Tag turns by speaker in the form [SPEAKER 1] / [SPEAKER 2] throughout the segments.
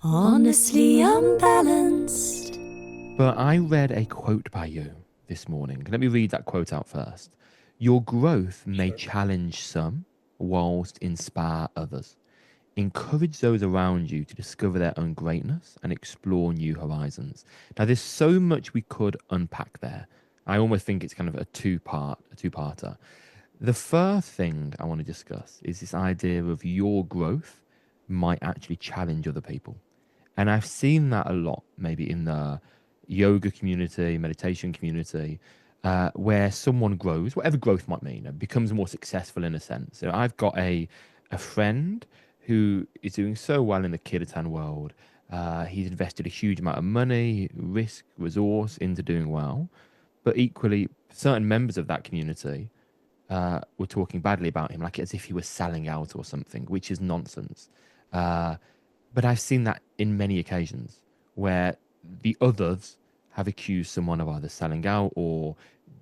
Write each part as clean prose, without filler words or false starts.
[SPEAKER 1] Honestly unbalanced.
[SPEAKER 2] But I read a quote by you this morning. Let me read that quote out first. Your growth may challenge some, whilst inspire others. Encourage those around you to discover their own greatness and explore new horizons. Now, there's so much we could unpack there. I almost think it's kind of a two-parter. The first thing I want to discuss is this idea of your growth might actually challenge other people. And I've seen that a lot, maybe in the yoga community, meditation community, where someone grows, whatever growth might mean, and becomes more successful in a sense. So I've got a friend who is doing so well in the kirtan world. He's invested a huge amount of money, risk, resource into doing well. But equally, certain members of that community were talking badly about him, like as if he was selling out or something, which is nonsense. But I've seen that in many occasions where the others have accused someone of either selling out or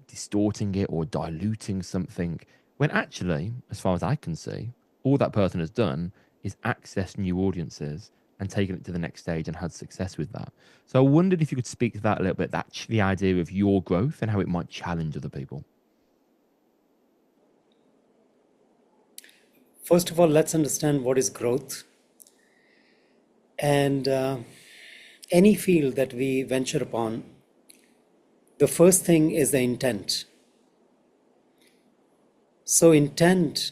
[SPEAKER 2] distorting it or diluting something, when actually, as far as I can see, all that person has done is access new audiences and taken it to the next stage and had success with that. So I wondered if you could speak to that a little bit, that the idea of your growth and how it might challenge other people.
[SPEAKER 3] First of all, let's understand what is growth. And any field that we venture upon, the first thing is the intent. So intent,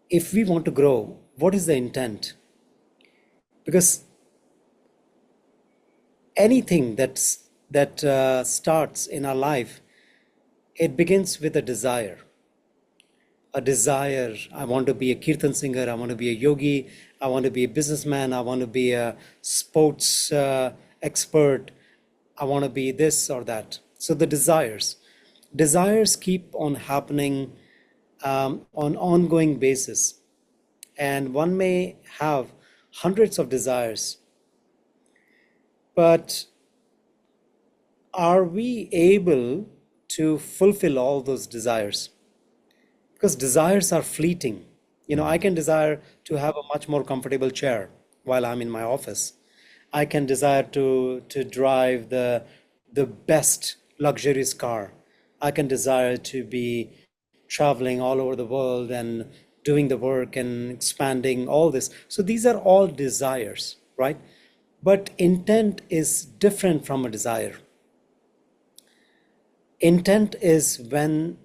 [SPEAKER 3] if we want to grow, what is the intent? Because anything that starts in our life, it begins with a desire. A desire, I want to be a kirtan singer, I want to be a yogi, I want to be a businessman, I want to be a sports expert, I want to be this or that. So the desires keep on happening on ongoing basis. And one may have hundreds of desires, but are we able to fulfill all those desires? Because desires are fleeting. I can desire to have a much more comfortable chair while I'm in my office. I can desire to drive the best luxurious car. I can desire to be traveling all over the world and doing the work and expanding all this. So these are all desires, right? But intent is different from a desire. Intent is when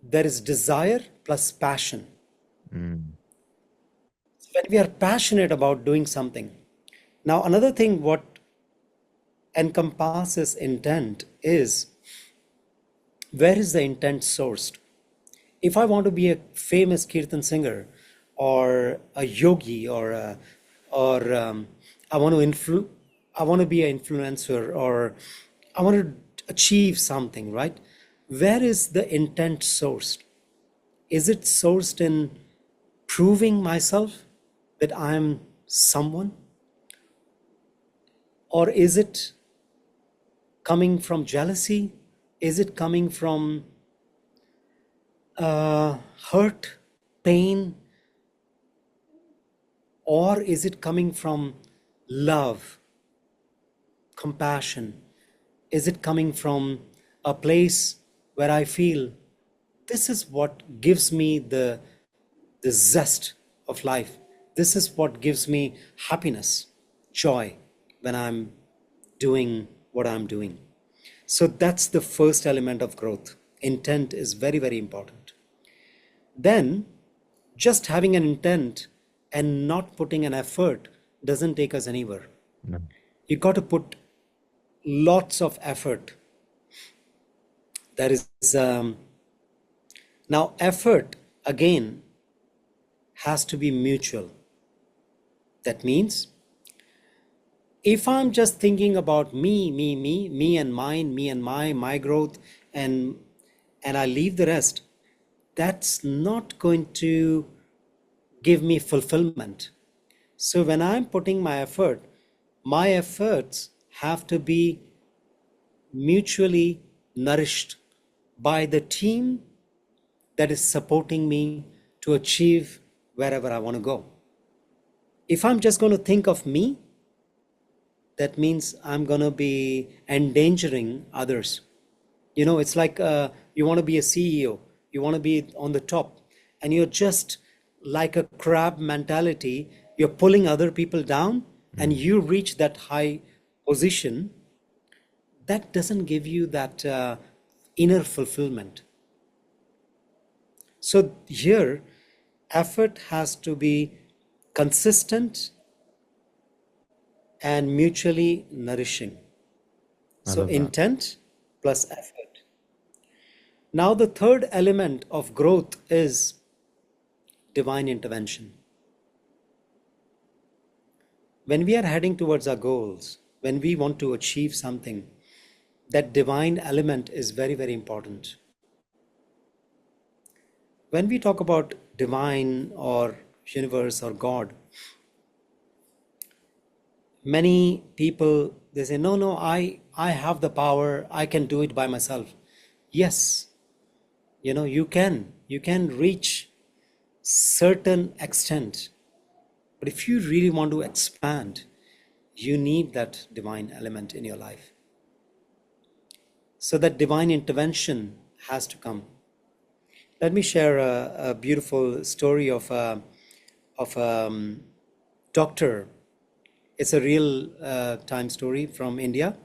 [SPEAKER 3] there is desire plus passion. When we are passionate about doing something. Now, another thing what encompasses intent is, where is the intent sourced? If I want to be a famous kirtan singer or a yogi or I want to be an influencer, or I want to achieve something, right? Where is the intent sourced? Is it sourced in proving myself that I'm someone? Or is it coming from jealousy? Is it coming from hurt, pain? Or is it coming from love, compassion? Is it coming from a place where I feel this is what gives me the zest of life? This is what gives me happiness, joy when I'm doing what I'm doing. So that's the first element of growth. Intent is very, very important. Then just having an intent and not putting an effort doesn't take us anywhere.
[SPEAKER 2] No.
[SPEAKER 3] You got to put lots of effort. There is now effort again has to be mutual. That means if I'm just thinking about me and mine, me and my growth, and I leave the rest, that's not going to give me fulfillment. So when I'm putting my efforts have to be mutually nourished by the team that is supporting me to achieve wherever I want to go. If I'm just going to think of me, that means I'm going to be endangering others. You know, it's like you want to be a CEO, you want to be on the top, and you're just like a crab mentality. You're pulling other people down, and you reach that high position. That doesn't give you that inner fulfillment. So here, effort has to be consistent and mutually nourishing.
[SPEAKER 2] I
[SPEAKER 3] So
[SPEAKER 2] love that.
[SPEAKER 3] intent plus effort. Now, the third element of growth is divine intervention. When we are heading towards our goals, when we want to achieve something, that divine element is very, very important. When we talk about divine or universe or God, many people, they say, no, no, I have the power, I can do it by myself. Yes, you can reach certain extent, but if you really want to expand, you need that divine element in your life. So that divine intervention has to come. Let me share a beautiful story of a doctor. It's a real time story from India.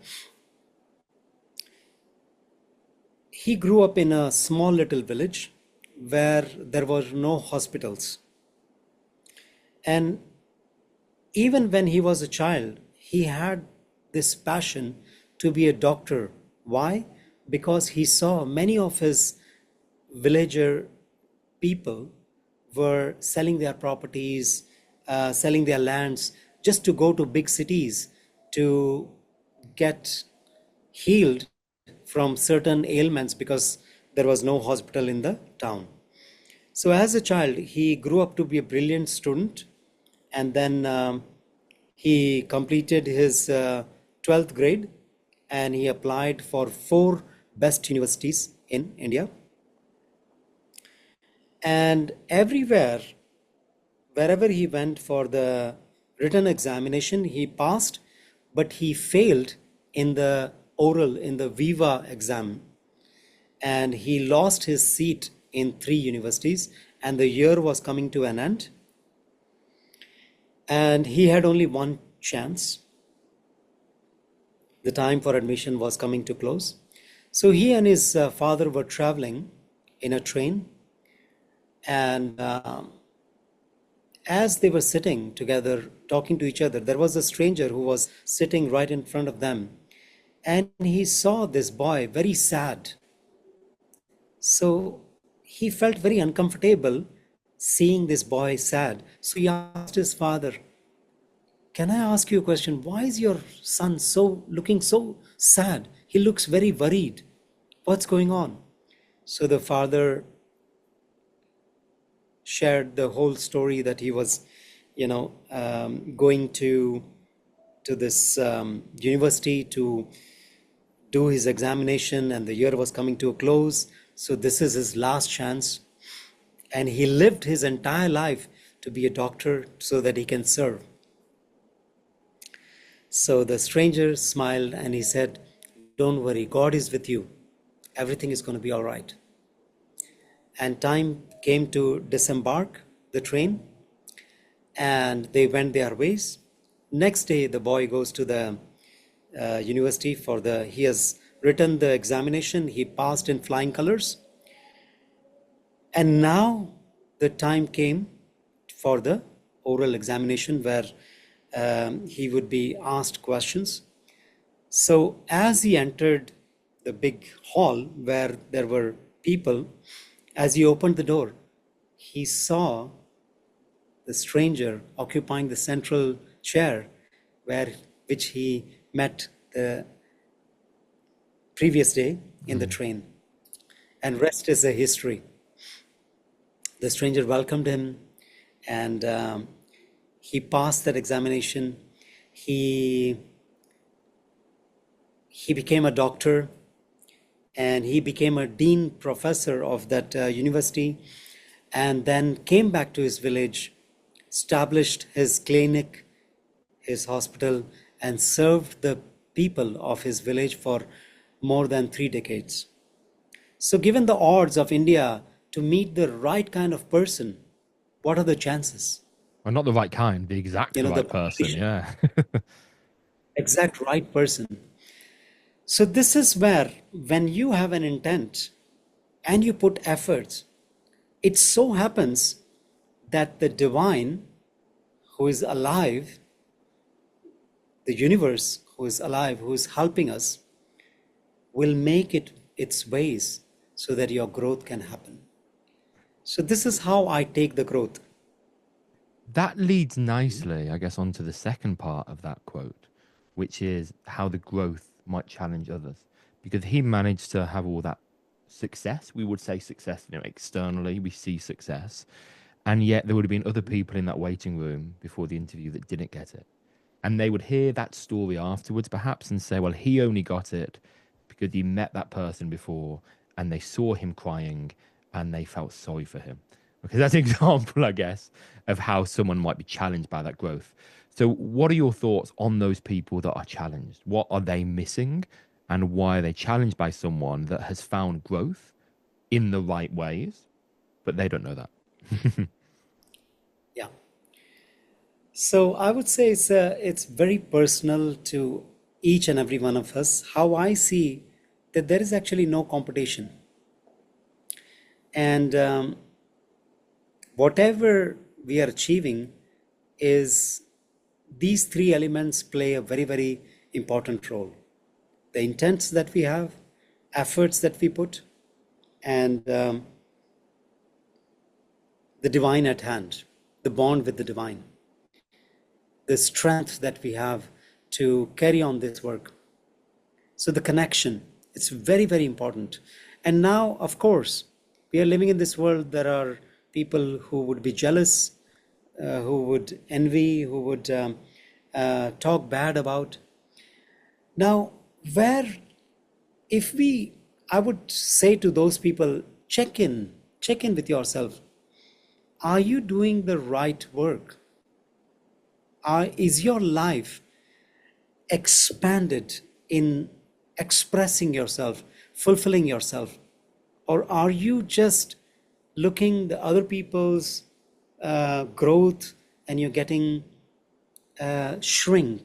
[SPEAKER 3] He grew up in a small little village where there were no hospitals. And even when he was a child, he had this passion to be a doctor. Why? Because he saw many of his villager people were selling their properties, selling their lands just to go to big cities to get healed from certain ailments because there was no hospital in the town. So, as a child, he grew up to be a brilliant student, and then he completed his 12th grade and he applied for 4 best universities in India. And everywhere, wherever he went for the written examination, he passed, but he failed in the oral, in the Viva exam. And he lost his seat in 3 universities, and the year was coming to an end. And he had only one chance. The time for admission was coming to close. So he and his father were traveling in a train, and as they were sitting together talking to each other, there was a stranger who was sitting right in front of them, and he saw this boy very sad. So he felt very uncomfortable seeing this boy sad. So he asked his father, can I ask you a question? Why is your son looking so sad? He looks very worried. What's going on? So the father shared the whole story that he was, going to this university to do his examination, and the year was coming to a close. So this is his last chance, and he lived his entire life to be a doctor so that he can serve. So the stranger smiled and he said, don't worry, God is with you. Everything is going to be all right. And time came to disembark the train, and they went their ways. Next day, the boy goes to the university he has written the examination. He passed in flying colors. And now the time came for the oral examination where he would be asked questions. So as he entered the big hall where there were people, as he opened the door, he saw the stranger occupying the central chair which he met the previous day in the train. And rest is a history. The stranger welcomed him, and he passed that examination. He became a doctor, and he became a dean professor of that university, and then came back to his village established his clinic, his hospital, and served the people of his village for more than 3 decades. So, given the odds of India to meet the right kind of person, what are the chances?
[SPEAKER 2] Well, not the right kind, the exact
[SPEAKER 3] The
[SPEAKER 2] right person. Yeah.
[SPEAKER 3] exact right person. So, this is where, when you have an intent and you put efforts, it so happens that the divine who is alive, the universe who is alive, who is helping us, will make it its ways so that your growth can happen. So, this is how I take the growth.
[SPEAKER 2] That leads nicely, I guess, onto the second part of that quote, which is how the growth might challenge others. Because he managed to have all that success, we would say success, externally, we see success. And yet there would have been other people in that waiting room before the interview that didn't get it. And they would hear that story afterwards, perhaps, and say, well, he only got it because he met that person before and they saw him crying and they felt sorry for him. Because that's an example, I guess, of how someone might be challenged by that growth. So, what are your thoughts on those people that are challenged? What are they missing? And why are they challenged by someone that has found growth in the right ways, but they don't know that?
[SPEAKER 3] Yeah. So I would say it's very personal to each and every one of us. How I see that there is actually no competition, and whatever we are achieving is, these three elements play a very, very important role: the intents that we have, efforts that we put, and the divine at hand, the bond with the divine, the strength that we have to carry on this work. So the connection, it's very, very important. And now, of course, we are living in this world. There are people who would be jealous, who would envy, who would talk bad about. Now, I would say to those people, check in with yourself. Are you doing the right work? Is your life expanded in expressing yourself, fulfilling yourself? Or are you just looking the other people's growth and you're getting shrink?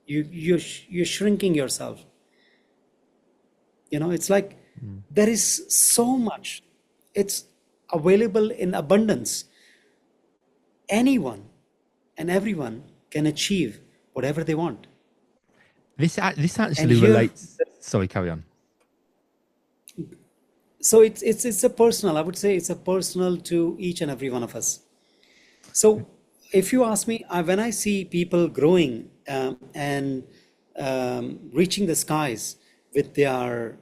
[SPEAKER 3] You're shrinking yourself. It's like there is so much. It's available in abundance. Anyone and everyone can achieve whatever they want.
[SPEAKER 2] This
[SPEAKER 3] And
[SPEAKER 2] actually
[SPEAKER 3] here,
[SPEAKER 2] relates. Sorry, carry on.
[SPEAKER 3] so it's a personal. I would say it's a personal to each and every one of us. So if you ask me, when I see people growing and reaching the skies with their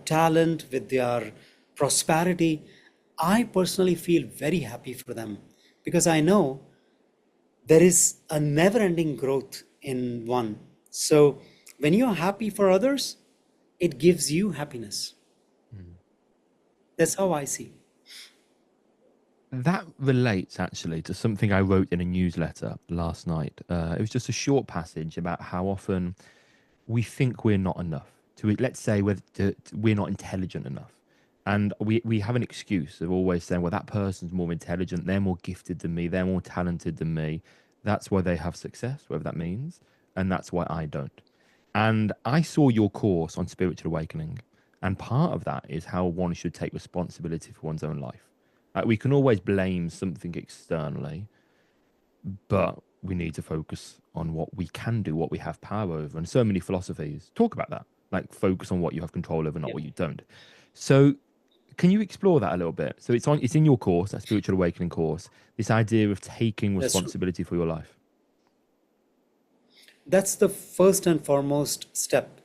[SPEAKER 3] talent, with their prosperity, I personally feel very happy for them, because I know there is a never-ending growth in one. So when you are happy for others, it gives you happiness. That's how I see.
[SPEAKER 2] That relates actually to something I wrote in a newsletter last night. It was just a short passage about how often we think we're not enough. Let's say we're not intelligent enough. And we have an excuse of always saying, well, that person's more intelligent, they're more gifted than me, they're more talented than me. That's why they have success, whatever that means. And that's why I don't. And I saw your course on spiritual awakening. And part of that is how one should take responsibility for one's own life. We can always blame something externally, but we need to focus on what we can do, what we have power over. And so many philosophies talk about that, like focus on what you have control over, not what you don't. So can you explore that a little bit? So it's in your course, that spiritual awakening course, this idea of taking responsibility for your life.
[SPEAKER 3] That's the first and foremost step.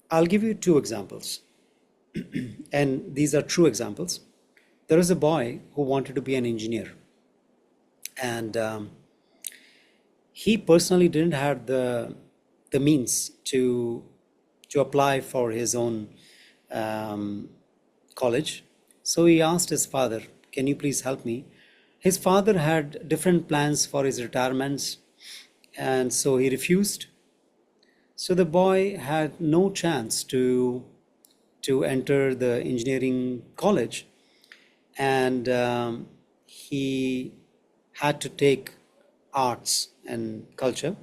[SPEAKER 3] I'll give you two examples. And these are true examples. There is a boy who wanted to be an engineer. And he personally didn't have the means to apply for his own college. So he asked his father, can you please help me? His father had different plans for his retirements, and so he refused. So the boy had no chance to enter the engineering college, and he had to take arts and culture.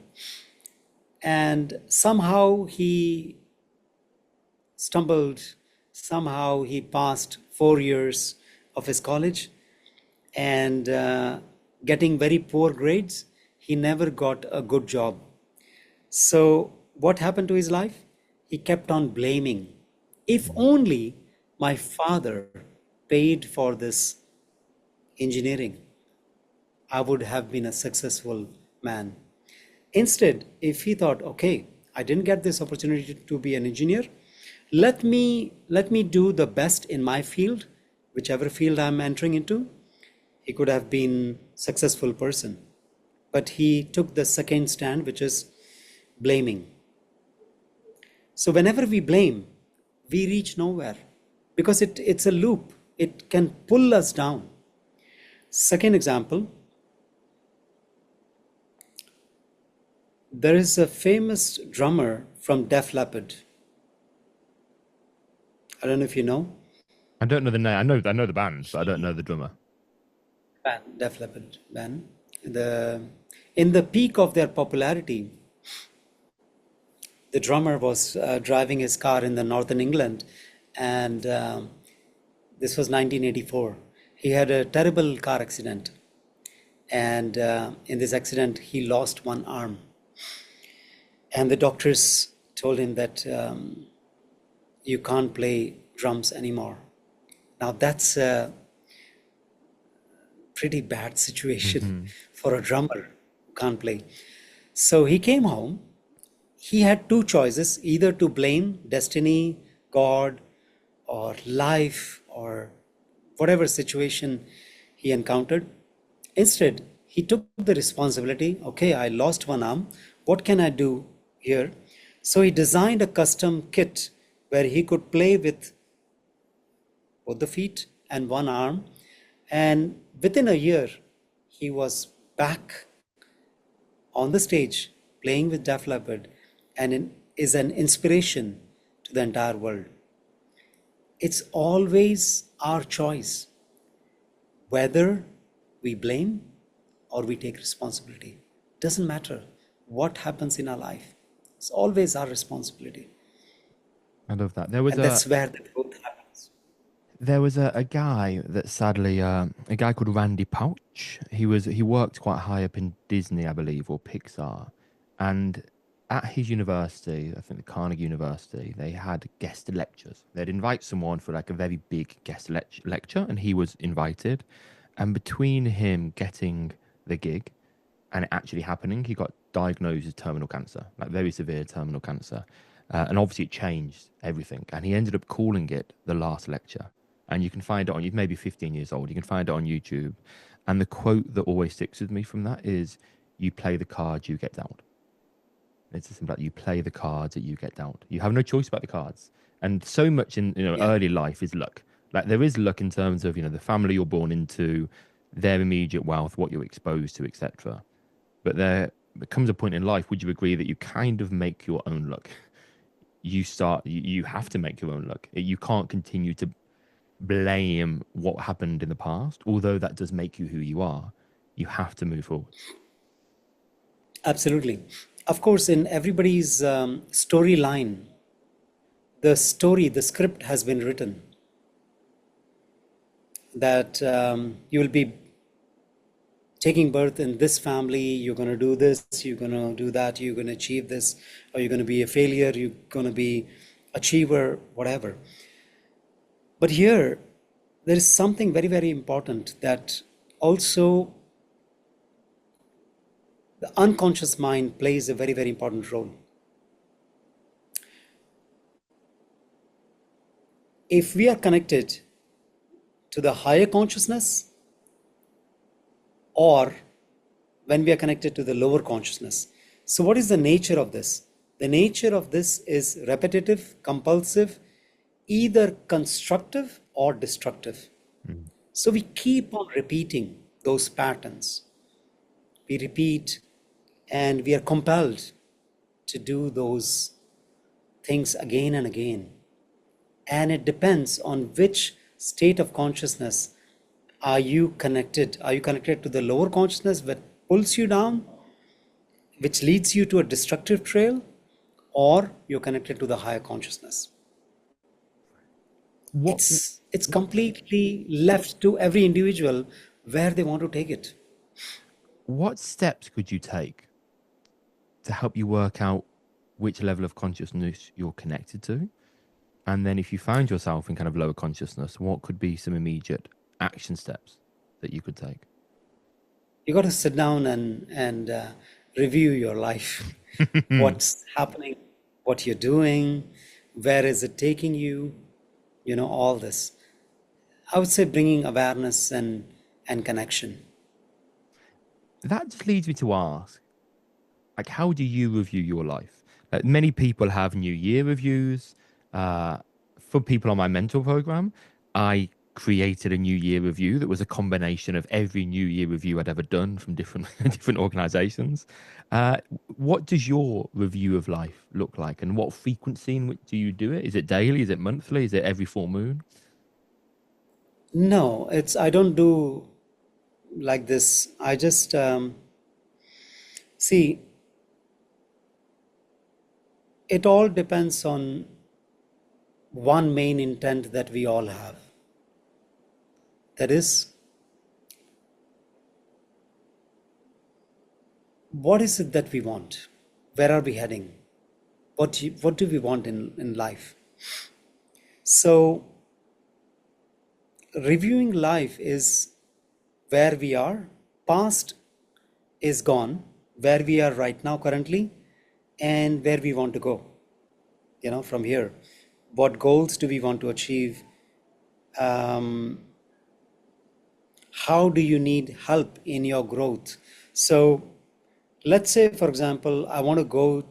[SPEAKER 3] And somehow he stumbled, somehow he passed 4 years of his college, and getting very poor grades, he never got a good job. So what happened to his life? He kept on blaming. If only my father paid for this engineering, I would have been a successful man. Instead, if he thought, okay, I didn't get this opportunity to be an engineer, let me do the best in my field, whichever field I'm entering into, he could have been successful person. But he took the second stand, which is blaming. So whenever we blame, we reach nowhere, because it's a loop. It can pull us down. Second example, there is a famous drummer from Def Leppard. I don't know if you know.
[SPEAKER 2] I don't know the name. I know the band, but I don't know the drummer.
[SPEAKER 3] Def Leppard band. In the peak of their popularity, the drummer was driving his car in the northern England, and this was 1984. He had a terrible car accident, and in this accident, he lost one arm. And the doctors told him that you can't play drums anymore. Now that's a pretty bad situation for a drummer who can't play. So he came home. He had two choices, either to blame destiny, God, or life, or whatever situation he encountered. Instead, he took the responsibility. Okay, I lost one arm. What can I do here? So he designed a custom kit where he could play with both the feet and one arm. And within a year, he was back on the stage playing with Def Leppard, and is an inspiration to the entire world. It's always our choice whether we blame or we take responsibility. Doesn't matter what happens in our life. It's always our responsibility.
[SPEAKER 2] I love that.
[SPEAKER 3] And that's where the growth happens.
[SPEAKER 2] There was a guy that sadly, a guy called Randy Pouch. He worked quite high up in Disney, I believe, or Pixar, and at his university, I think the Carnegie University, they had guest lectures. They'd invite someone for like a very big guest lecture, and he was invited. And between him getting the gig and it actually happening, he got diagnosed with terminal cancer, like very severe terminal cancer. And obviously it changed everything. And he ended up calling it the last lecture. And you can find it on, he's maybe 15 years old, you can find it on YouTube. And the quote that always sticks with me from that is, you play the cards, you get dealt. It's just like, you play the cards that you get dealt. You have no choice about the cards. And so much in early life is luck. Like there is luck in terms of, the family you're born into, their immediate wealth, what you're exposed to, etc. But there comes a point in life, would you agree that you kind of make your own luck? You have to make your own luck. You can't continue to blame what happened in the past, although that does make you who you are. You have to move forward.
[SPEAKER 3] Absolutely. Of course, in everybody's storyline, the script has been written that you will be taking birth in this family, you're going to do this, you're going to do that, you're going to achieve this, or you're going to be a failure, you're going to be achiever, whatever. But here, there is something very, very important, that also the unconscious mind plays a very, very important role. If we are connected to the higher consciousness, or when we are connected to the lower consciousness. So what is the nature of this? The nature of this is repetitive, compulsive, either constructive or destructive. So we keep on repeating those patterns. We repeat and we are compelled to do those things again and again. And it depends on which state of consciousness are you connected. Are you connected to the lower consciousness that pulls you down, which leads you to a destructive trail, or you're connected to the higher consciousness?
[SPEAKER 2] What
[SPEAKER 3] It's completely left to every individual where they want to take it.
[SPEAKER 2] what steps could you take to help you work out which level of consciousness you're connected to? And then if you find yourself in kind of lower consciousness, what could be some immediate action steps that you could take?
[SPEAKER 3] You got to sit down and review your life. What's happening, what you're doing, where is it taking you, all this. I would say bringing awareness and connection.
[SPEAKER 2] That just leads me to ask, like, how do you review your life? Like, many people have New Year reviews. For people on my mentor program, I created a New Year review that was a combination of every New Year review I'd ever done from different different organizations. What does your review of life look like, and what frequency in which do you do it? Is it daily? Is it monthly? Is it every full moon?
[SPEAKER 3] No, I don't do like this. I just see, it all depends on one main intent that we all have. That is, what is it that we want? Where are we heading? What do we want in life? So, reviewing life is where we are, past is gone, where we are right now currently, and where we want to go, from here. What goals do we want to achieve? How do you need help in your growth? So let's say, for example, I want to go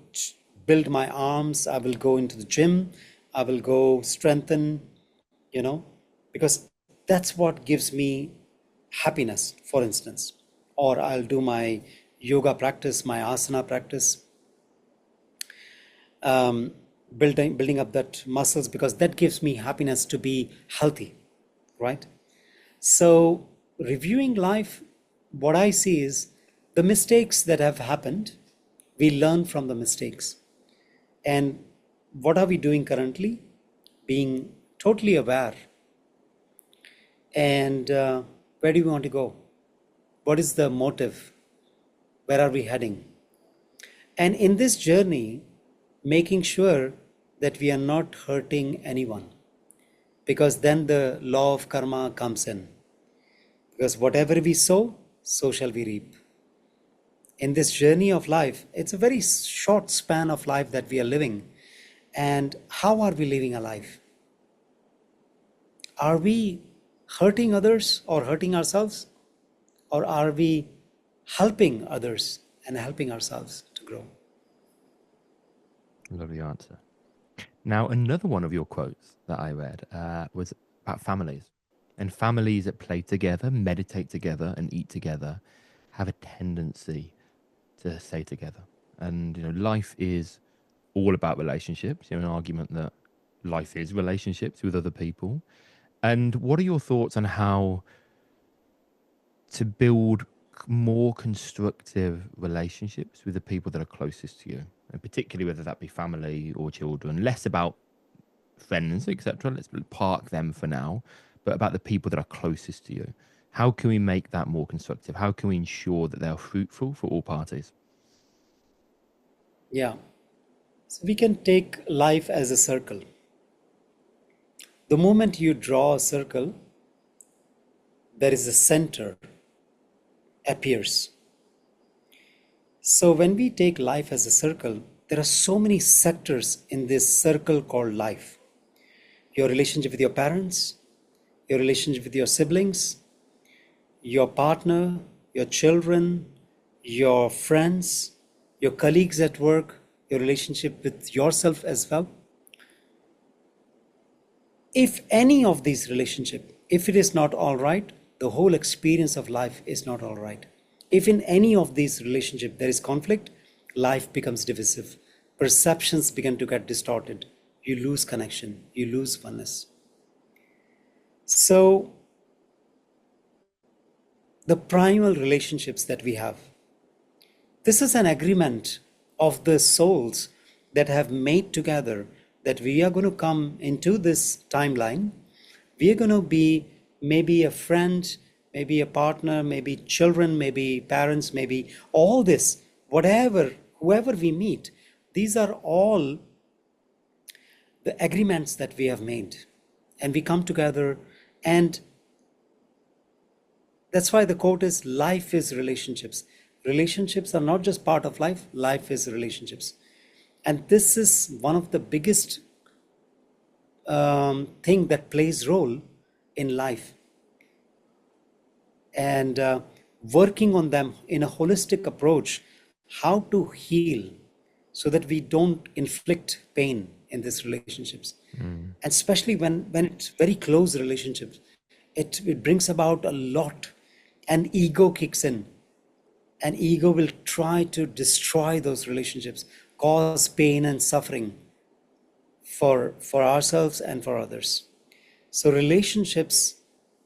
[SPEAKER 3] build my arms. I will go into the gym. I will go strengthen, because that's what gives me happiness, for instance. Or I'll do my yoga practice, my asana practice, building up that muscles, because that gives me happiness to be healthy, right? So reviewing life, what I see is the mistakes that have happened, we learn from the mistakes. And what are we doing currently? Being totally aware. And where do we want to go? What is the motive? Where are we heading? And in this journey, making sure that we are not hurting anyone, because then the law of karma comes in. Because whatever we sow, so shall we reap. In this journey of life, it's a very short span of life that we are living. And how are we living a life? Are we hurting others or hurting ourselves? Or are we helping others and helping ourselves to grow?
[SPEAKER 2] Lovely answer. Now, another one of your quotes that I read was about families. And families that play together, meditate together, and eat together have a tendency to stay together. And, life is all about relationships. An argument that life is relationships with other people. And what are your thoughts on how to build more constructive relationships with the people that are closest to you, and particularly whether that be family or children? Less about friends, etc. Let's park them for now, but about the people that are closest to you. How can we make that more constructive? How can we ensure that they are fruitful for all parties?
[SPEAKER 3] Yeah. So we can take life as a circle. The moment you draw a circle, there is a center appears. So when we take life as a circle, there are so many sectors in this circle called life. Your relationship with your parents, your relationship with your siblings, your partner, your children, your friends, your colleagues at work, your relationship with yourself as well. If any of these relationship, if it is not all right, the whole experience of life is not all right. If in any of these relationship there is conflict, life becomes divisive. Perceptions begin to get distorted. You lose connection, you lose oneness. So the primal relationships that we have, this is an agreement of the souls that have made together that we are going to come into this timeline. We are going to be maybe a friend, maybe a partner, maybe children, maybe parents, maybe all this, whatever, whoever we meet. These are all the agreements that we have made. And we come together, and that's why the quote is, life is relationships. Relationships are not just part of life, life is relationships. And this is one of the biggest thing that plays role in life. And working on them in a holistic approach, how to heal so that we don't inflict pain in these relationships. And especially when it's very close relationships, it brings about a lot, and ego kicks in. And ego will try to destroy those relationships, cause pain and suffering for ourselves and for others. So relationships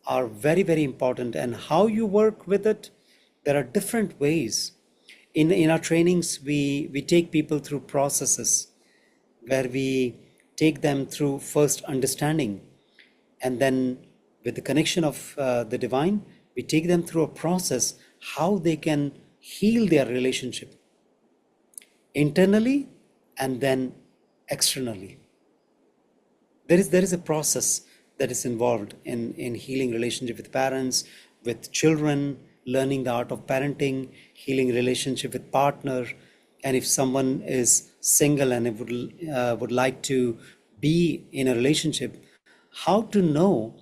[SPEAKER 3] are very, very important, and how you work with it, there are different ways. In our trainings, we take people through processes where we take them through first understanding, and then with the connection of the divine, we take them through a process how they can heal their relationship internally and then externally. There is a process that is involved in healing relationship with parents, with children, learning the art of parenting, healing relationship with partner. And if someone is single and would like to be in a relationship, how to know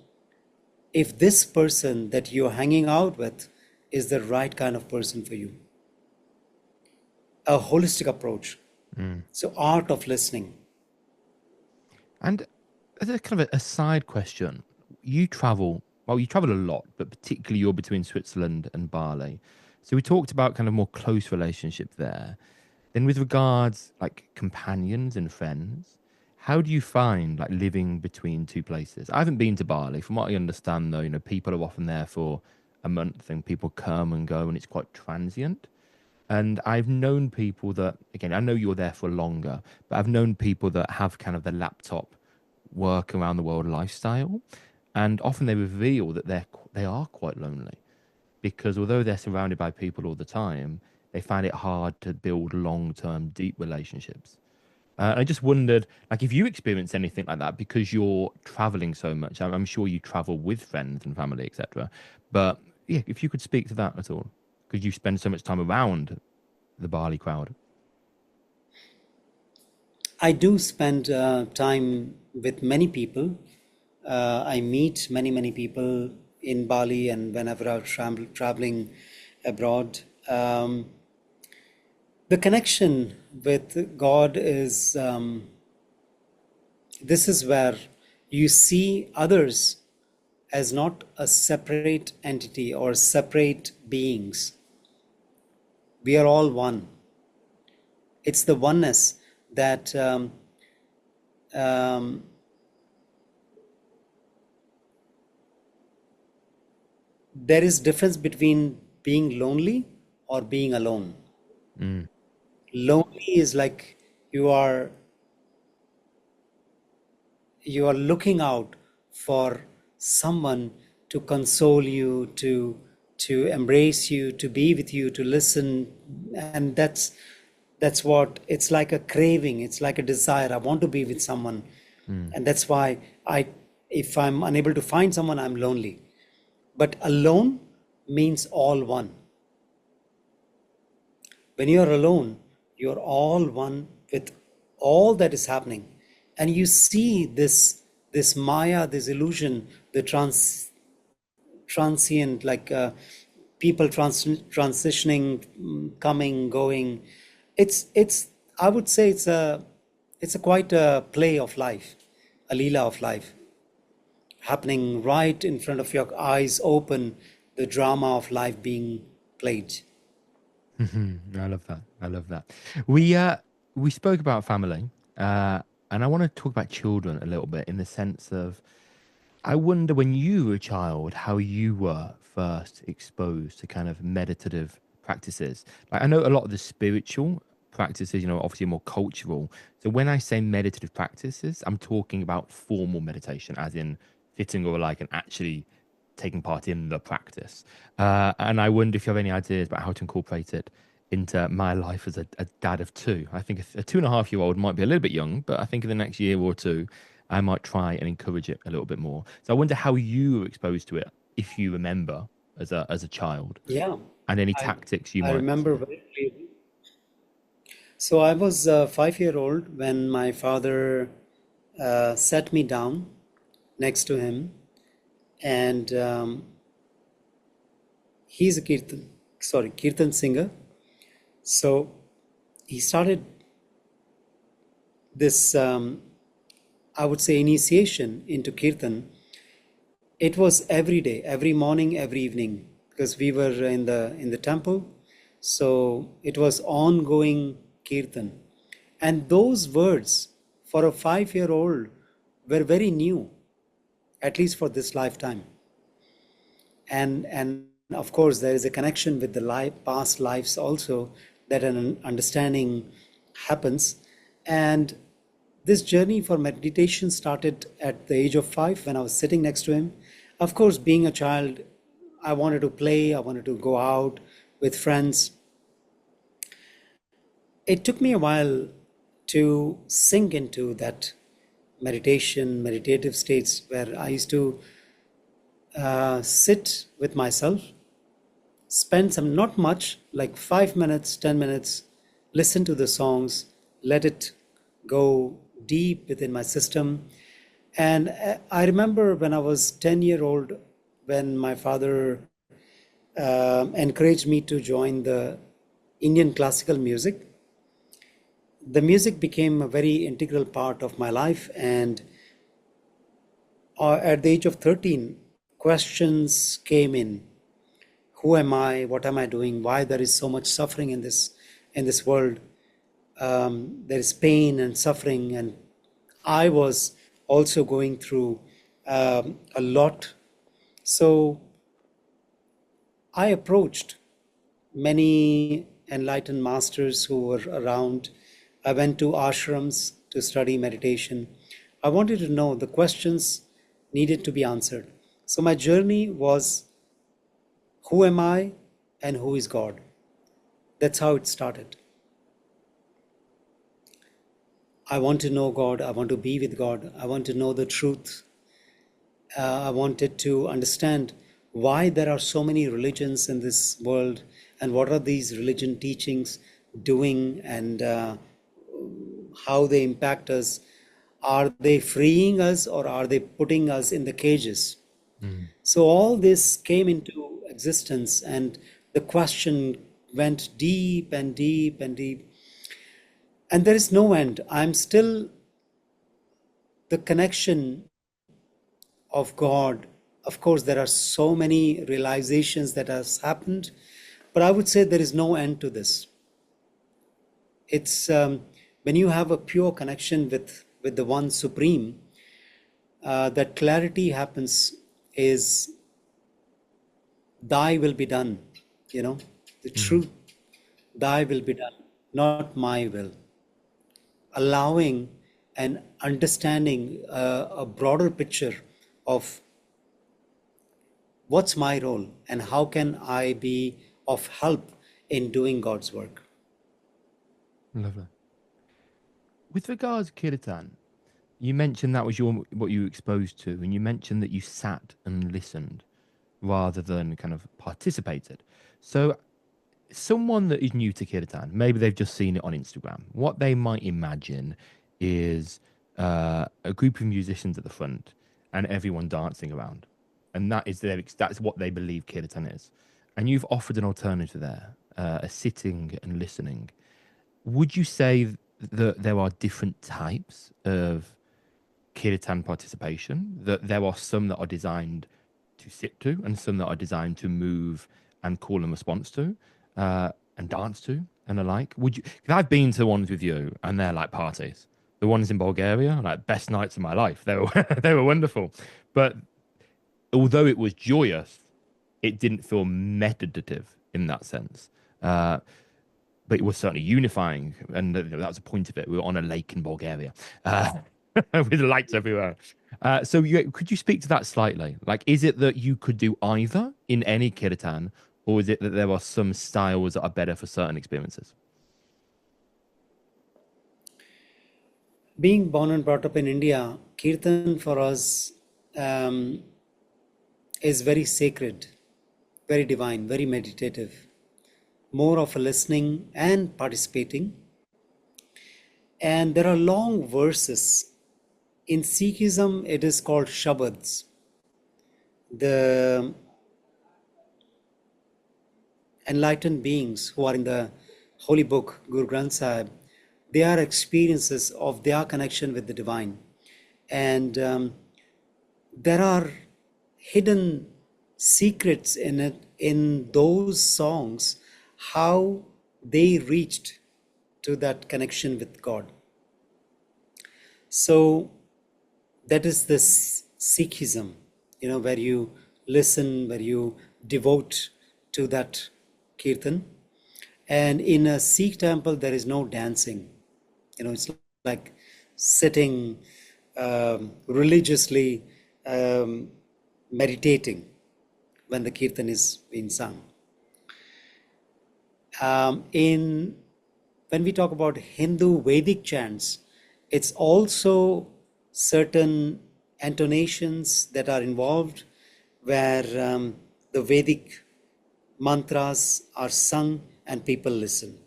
[SPEAKER 3] if this person that you're hanging out with is the right kind of person for you. A holistic approach. So art of listening.
[SPEAKER 2] And as a kind of a side question, you travel a lot, but particularly you're between Switzerland and Bali. So we talked about kind of more close relationship there. Then with regards like companions and friends, how do you find like living between two places? I haven't been to Bali. From what I understand though, people are often there for a month and people come and go and it's quite transient. And I've known people that, again, I know you're there for longer, but I've known people that have kind of the laptop work around the world lifestyle. And often they reveal that they are quite lonely because although they're surrounded by people all the time, they find it hard to build long-term, deep relationships. I just wondered, like, if you experience anything like that because you're traveling so much. I'm sure you travel with friends and family, etc. But yeah, if you could speak to that at all, because you spend so much time around the Bali crowd.
[SPEAKER 3] I do spend time with many people. I meet many people in Bali and whenever I'm traveling abroad. The connection with God is, this is where you see others as not a separate entity or separate beings. We are all one. It's the oneness that there is difference between being lonely or being alone. Lonely is like you are looking out for someone to console you, to embrace you, to be with you, to listen. And that's what it's like, a craving, it's like a desire. I want to be with someone. And that's why if I'm unable to find someone, I'm lonely. But alone means all one. When you're alone, you're all one with all that is happening. And you see this Maya, this illusion, the transient, like people transitioning, coming, going. It's I would say it's a quite a play of life, a leela of life. happening right in front of your eyes open, the drama of life being played.
[SPEAKER 2] I love that. I love that. We spoke about family, and I want to talk about children a little bit in the sense of I wonder when you were a child how you were first exposed to kind of meditative practices. Like I know a lot of the spiritual practices, obviously more cultural. So when I say meditative practices, I'm talking about formal meditation, as in sitting or like and actually taking part in the practice. And I wonder if you have any ideas about how to incorporate it into my life as a dad of two. I think a 2.5-year-old might be a little bit young, but I think in the next year or two, I might try and encourage it a little bit more. So I wonder how you were exposed to it, if you remember as a child,
[SPEAKER 3] Yeah,
[SPEAKER 2] and any
[SPEAKER 3] I
[SPEAKER 2] tactics you
[SPEAKER 3] I
[SPEAKER 2] might.
[SPEAKER 3] remember very clearly. So I was a 5 year old when my father sat me down next to him, and he's a kirtan singer. So he started this, I would say, initiation into kirtan. It was every day, every morning, every evening, because we were in the temple. So it was ongoing kirtan. And those words for a 5 year old were very new, at least for this lifetime. And of course there is a connection with the past lives also, that an understanding happens. And this journey for meditation started at the age of 5 when I was sitting next to him. Of course, being a child, I wanted to play, I wanted to go out with friends. It took me a while to sink into that meditative states where I used to sit with myself, spend some, not much, like 5 minutes, 10 minutes, listen to the songs, let it go deep within my system. And I remember when I was 10-year-old, when my father encouraged me to join the Indian classical music. The music became a very integral part of my life, and at the age of 13, questions came in. Who am I? What am I doing? Why there is so much suffering in this world? There is pain and suffering, and I was also going through a lot. So I approached many enlightened masters who were around. I went to ashrams to study meditation. I wanted to know the questions needed to be answered. So my journey was, who am I and who is God? That's how it started. I want to know God. I want to be with God. I want to know the truth. I wanted to understand why there are so many religions in this world, and what are these religion teachings doing, and how they impact us. Are they freeing us, or are they putting us in the cages?
[SPEAKER 2] Mm.
[SPEAKER 3] So all this came into existence, and the question went deep and deep and deep, and there is no end. I'm still the connection of God. Of course, there are so many realizations that has happened, but I would say there is no end to this. It's when you have a pure connection with the one supreme, that clarity happens. Is thy will be done, the
[SPEAKER 2] Mm.
[SPEAKER 3] truth, thy will be done, not my will. Allowing and understanding a broader picture of what's my role and how can I be of help in doing God's work.
[SPEAKER 2] Lovely. With regards to kirtan, you mentioned that was what you were exposed to, and you mentioned that you sat and listened rather than kind of participated. So someone that is new to kirtan, maybe they've just seen it on Instagram. What they might imagine is a group of musicians at the front and everyone dancing around, and that's what they believe kirtan is. And you've offered an alternative there, a sitting and listening. Would you say that there are different types of kirtan participation, that there are some that are designed to sit to and some that are designed to move and call and response to and dance to and the like. Would you? 'Cause I've been to ones with you and they're like parties. The ones in Bulgaria, like best nights of my life. They were they were wonderful. But although it was joyous, it didn't feel meditative in that sense. But it was certainly unifying, and that was the point of it. We were on a lake in Bulgaria with lights everywhere. So could you speak to that slightly? Like, is it that you could do either in any kirtan, or is it that there are some styles that are better for certain experiences?
[SPEAKER 3] Being born and brought up in India, kirtan for us um, is very sacred, very divine, very meditative, more of a listening and participating. And there are long verses. In Sikhism, it is called Shabads. The enlightened beings who are in the holy book, Guru Granth Sahib, they are experiences of their connection with the divine. And there are hidden secrets in it, in those songs, how they reached to that connection with God. So that is this Sikhism, where you listen, where you devote to that kirtan. And in a Sikh temple, there is no dancing. It's like sitting religiously, meditating when the kirtan is being sung. When we talk about Hindu Vedic chants, it's also certain intonations that are involved where the Vedic mantras are sung and people listen.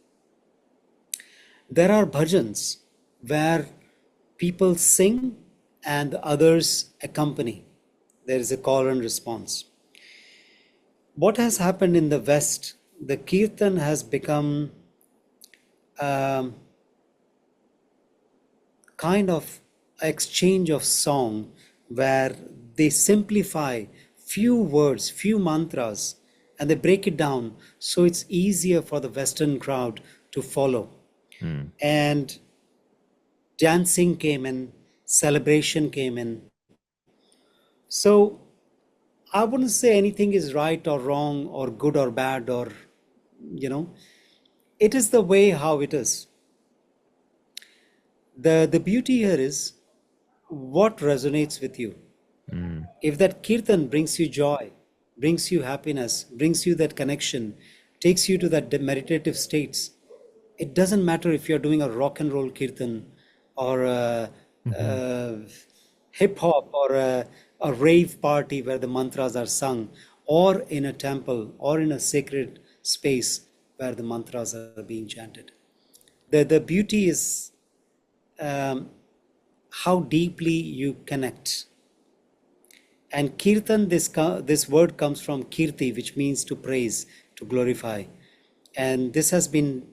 [SPEAKER 3] There are bhajans where people sing and others accompany. There is a call and response. What has happened in the West, the kirtan has become kind of exchange of song where they simplify few words, few mantras, and they break it down so it's easier for the Western crowd to follow. And dancing came in, celebration came in. So I wouldn't say anything is right or wrong or good or bad or, it is the way how it is. The beauty here is what resonates with you. If that kirtan brings you joy, brings you happiness, brings you that connection, takes you to that meditative states, it doesn't matter if you're doing a rock and roll kirtan or a hip hop or a rave party where the mantras are sung, or in a temple or in a sacred space where the mantras are being chanted. The beauty is how deeply you connect. And kirtan, this word comes from kirti, which means to praise, to glorify. And this has been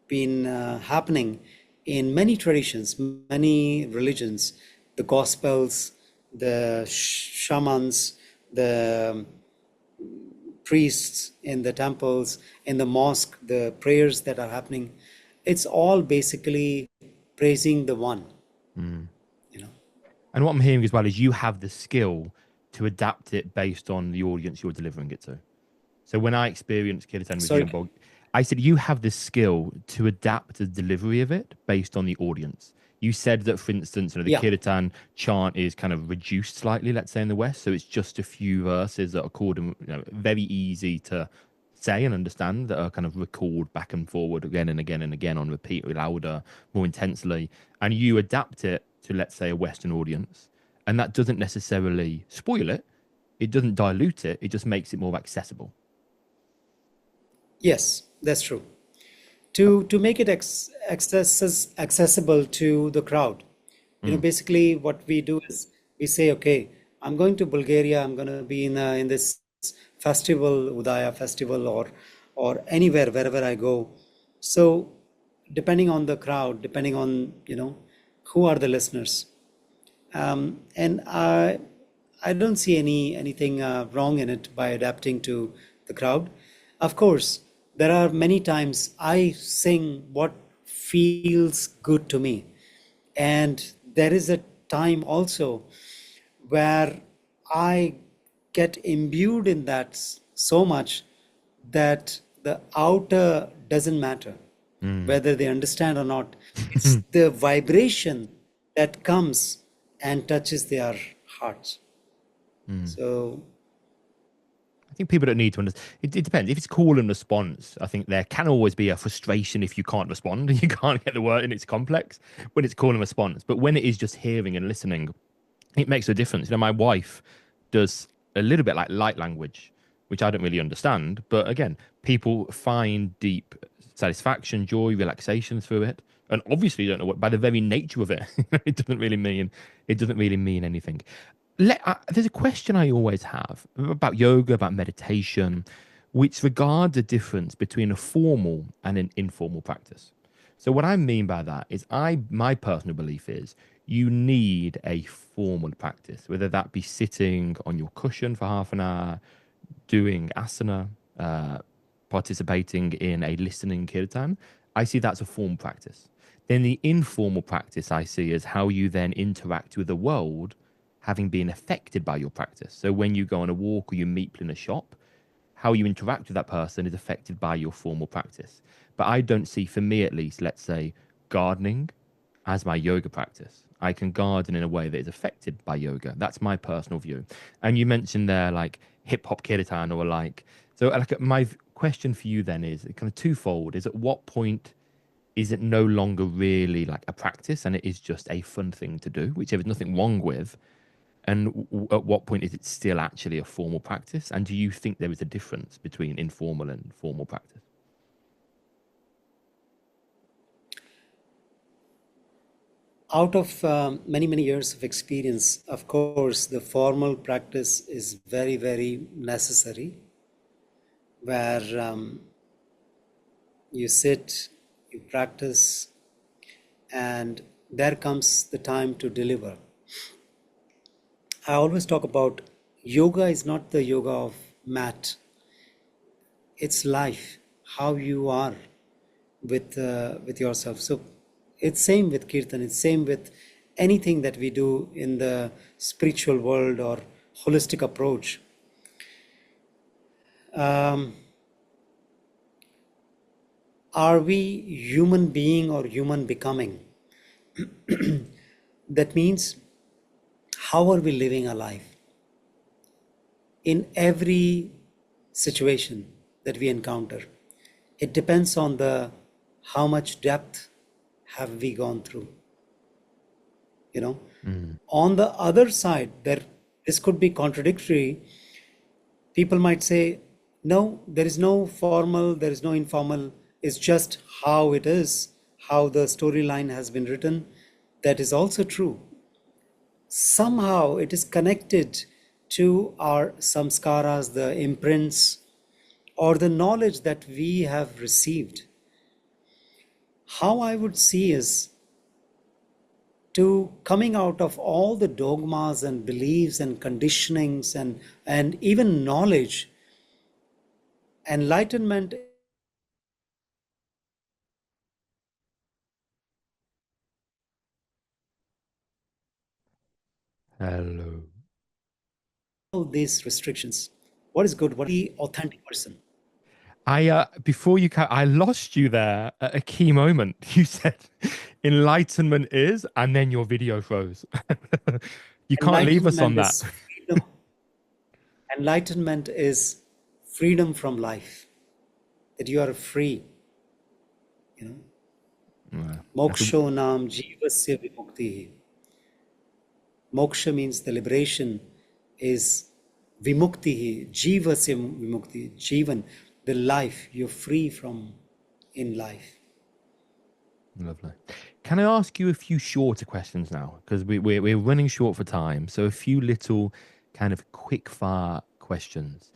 [SPEAKER 3] happening in many traditions, many religions, the gospels, the shamans, the priests in the temples, in the mosque, the prayers that are happening. It's all basically praising the one.
[SPEAKER 2] And what I'm hearing as well is you have the skill to adapt it based on the audience you're delivering it to. So when I experienced kirtan with you, I said you have the skill to adapt the delivery of it based on the audience. You said that, for instance, the kirtan chant is kind of reduced slightly, let's say, in the West. So it's just a few verses that are called very easy to say and understand, that are kind of recalled back and forward again and again and again on repeat, louder, more intensely. And you adapt it to, let's say, a Western audience. And that doesn't necessarily spoil it. It doesn't dilute it. It just makes it more accessible.
[SPEAKER 3] Yes, that's true. To make it accessible to the crowd. Basically what we do is we say, okay, I'm going to Bulgaria, I'm going to be in this festival, Udaya festival, or anywhere, wherever I go. So depending on the crowd, depending on, who are the listeners, And I don't see anything wrong in it by adapting to the crowd. Of course, there are many times I sing what feels good to me, and there is a time also where I get imbued in that so much that the outer doesn't matter
[SPEAKER 2] Mm.
[SPEAKER 3] whether they understand or not. It's the vibration that comes and touches their hearts.
[SPEAKER 2] Mm.
[SPEAKER 3] So,
[SPEAKER 2] I think people don't need to understand. It depends. If it's call and response, I think there can always be a frustration if you can't respond and you can't get the word and it's complex when it's call and response. But when it is just hearing and listening, it makes a difference. You know, my wife does a little bit like light language, which I don't really understand. But again, people find deep satisfaction, joy, relaxation through it. And obviously, you don't know what by the very nature of it, it doesn't really mean anything. There's a question I always have about yoga, about meditation, which regards the difference between a formal and an informal practice. So what I mean by that is my personal belief is you need a formal practice, whether that be sitting on your cushion for half an hour, doing asana, uh, participating in a listening kirtan. I see that's a form practice. Then the informal practice I see is how you then interact with the world, having been affected by your practice. So when you go on a walk or you meet people in a shop, how you interact with that person is affected by your formal practice. But I don't see, for me at least, let's say, gardening as my yoga practice. I can garden in a way that is affected by yoga. That's my personal view. And you mentioned there like hip hop kirtan or like. So like my question for you then is kind of twofold: is at what point is it no longer really like a practice and it is just a fun thing to do, which there is nothing wrong with? And at what point is it still actually a formal practice? And do you think there is a difference between informal and formal practice?
[SPEAKER 3] out of many years of experience, of course, the formal practice is very necessary, where you sit, you practice, and there comes the time to deliver. I always talk about yoga is not the yoga of mat, it's life, how you are with yourself. So it's same with kirtan, it's same with anything that we do in the spiritual world or holistic approach. Are we human being or human becoming? That means, how are we living our life in every situation that we encounter? It depends on the how much depth have we gone through. You know,
[SPEAKER 2] Mm.
[SPEAKER 3] on the other side, this could be contradictory. People might say, no, there is no formal, there is no informal. It's just how it is, how the storyline has been written. That is also true. Somehow it is connected to our samskaras, the imprints, or the knowledge that we have received. How I would see is to coming out of all the dogmas and beliefs and conditionings and even knowledge. Enlightenment
[SPEAKER 2] Hello.
[SPEAKER 3] all these restrictions. What is good? What is the authentic person?
[SPEAKER 2] Before I lost you there at a key moment. You said enlightenment is, and then your video froze. You can't leave us on
[SPEAKER 3] Enlightenment
[SPEAKER 2] that.
[SPEAKER 3] is freedom. Enlightenment is freedom from life. That you are free. You know,
[SPEAKER 2] Yeah. That's a,
[SPEAKER 3] moksho nam jivasya vimukti. Moksha means the liberation is vimukti, jivasya vimukti, jivan, the life you're free from in life.
[SPEAKER 2] lovely. Can I ask you a few shorter questions now? Because we're running short for time. So a few little kind of quick fire questions.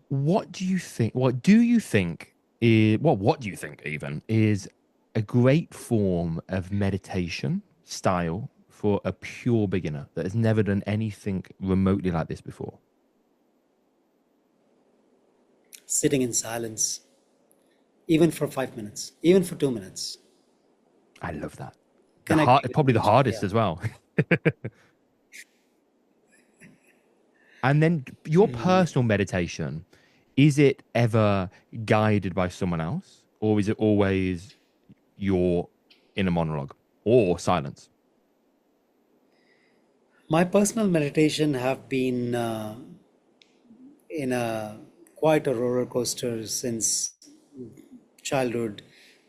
[SPEAKER 2] What do you think? What do you think is what do you think even is a great form of meditation style for a pure beginner that has never done anything remotely like this before?
[SPEAKER 3] Sitting in silence, even for 5 minutes, even for 2 minutes,
[SPEAKER 2] I love that.
[SPEAKER 3] connecting with
[SPEAKER 2] Probably the
[SPEAKER 3] nature.
[SPEAKER 2] hardest
[SPEAKER 3] Yeah.
[SPEAKER 2] as well. And then your personal meditation, is it ever guided by someone else, or is it always your inner monologue or silence?
[SPEAKER 3] My personal meditation have been in a quite a roller coaster since childhood,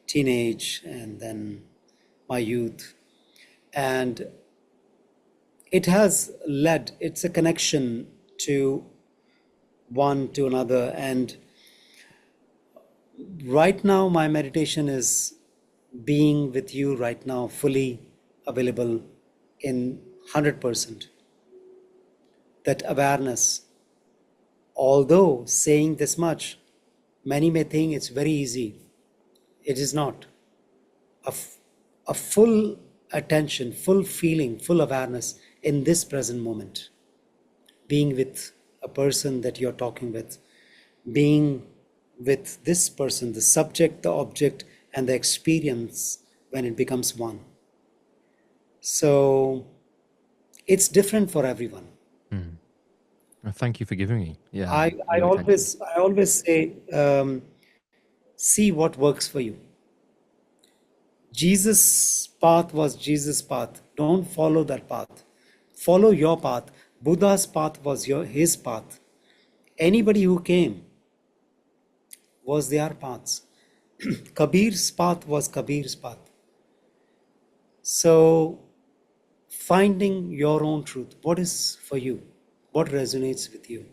[SPEAKER 3] teenage, and then my youth. And it has led, it's a connection to one to another. And right now, my meditation is being with you right now, fully available in 100%. That awareness, although saying this much, many may think it's very easy. It is not. A full attention, full feeling, full awareness in this present moment, being with a person that you're talking with, being with this person, the subject, the object, and the experience when it becomes one. So it's different for everyone.
[SPEAKER 2] Thank you for giving me
[SPEAKER 3] I, I
[SPEAKER 2] your attention.
[SPEAKER 3] always I always say, see what works for you. Jesus' path was Jesus' path. Don't follow that path. Follow your path. Buddha's path was his path. Anybody who came was their paths. Kabir's path was Kabir's path. So, finding your own truth. What is for you? What resonates with you?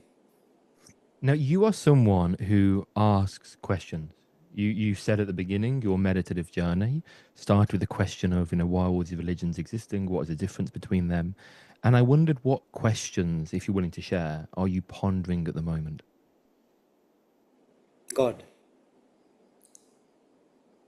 [SPEAKER 2] Now, you are someone who asks questions. You said at the beginning your meditative journey started with the question of, why all these religions existing? What is the difference between them? And I wondered what questions, if you're willing to share, are you pondering at the moment?
[SPEAKER 3] God.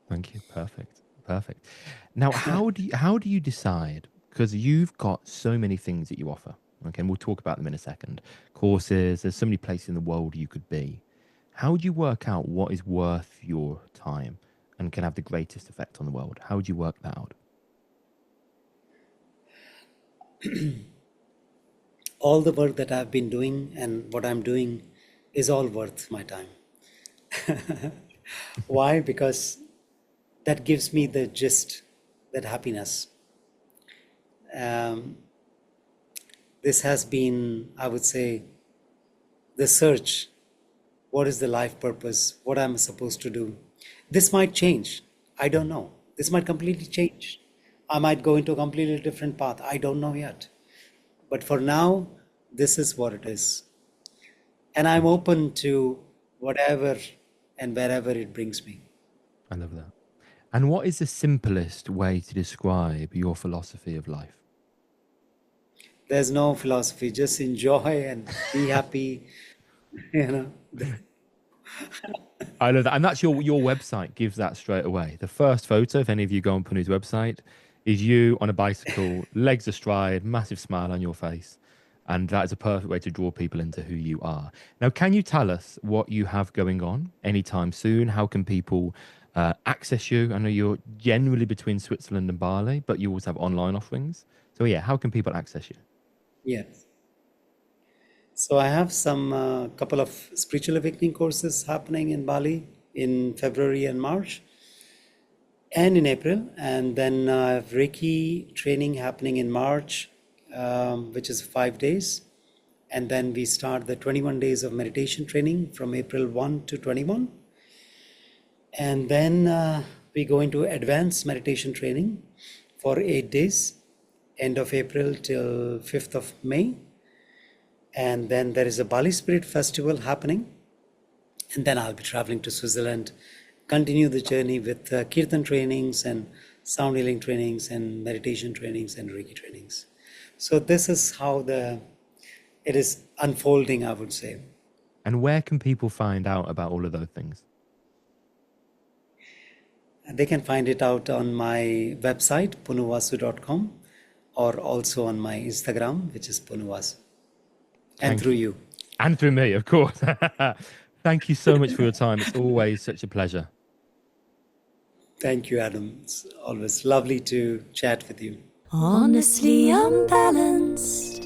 [SPEAKER 2] Thank you. Perfect. Perfect. Now, how do you decide? Because you've got so many things that you offer. Okay, and we'll talk about them in a second. Courses, there's so many places in the world you could be. How do you work out what is worth your time and can have the greatest effect on the world? How would you work that out?
[SPEAKER 3] All the work that I've been doing and what I'm doing is all worth my time. Why? Because that gives me the gist, that happiness. Um, this has been, I would say, the search. What is the life purpose? What am I supposed to do? This might change. I don't know. This might completely change. I might go into a completely different path. I don't know yet. But for now, this is what it is. And I'm open to whatever and wherever it brings me.
[SPEAKER 2] I love that. And what is the simplest way to describe your philosophy of life?
[SPEAKER 3] There's no philosophy, just enjoy and be happy. You know,
[SPEAKER 2] I love that. And that's your website gives that straight away. The first photo, if any of you go on Punnu's website, is you on a bicycle, legs astride, massive smile on your face. And that is a perfect way to draw people into who you are. Now, can you tell us what you have going on anytime soon? How can people access you? I know you're generally between Switzerland and Bali, but you also have online offerings. So yeah, how can people access you?
[SPEAKER 3] yes. So I have some couple of spiritual awakening courses happening in Bali in February and March and in April. And then I have Reiki training happening in March, which is 5 days. And then we start the 21 days of meditation training from April 1 to 21. And then we go into advanced meditation training for 8 days, end of April till 5th of May. And then there is a Bali Spirit Festival happening. And then I'll be traveling to Switzerland, continue the journey with kirtan trainings and sound healing trainings and meditation trainings and Reiki trainings. So this is how it is unfolding, I would say.
[SPEAKER 2] And where can people find out about all of those things?
[SPEAKER 3] They can find it out on my website, punnuwasu.com, or also on my Instagram, which is Punnu Wasu, and
[SPEAKER 2] Thank
[SPEAKER 3] through
[SPEAKER 2] you.
[SPEAKER 3] you.
[SPEAKER 2] And through me, of course. Thank you so much for your time. It's always such a pleasure.
[SPEAKER 3] Thank you, Adam. It's always lovely to chat with you.
[SPEAKER 1] Honestly unbalanced.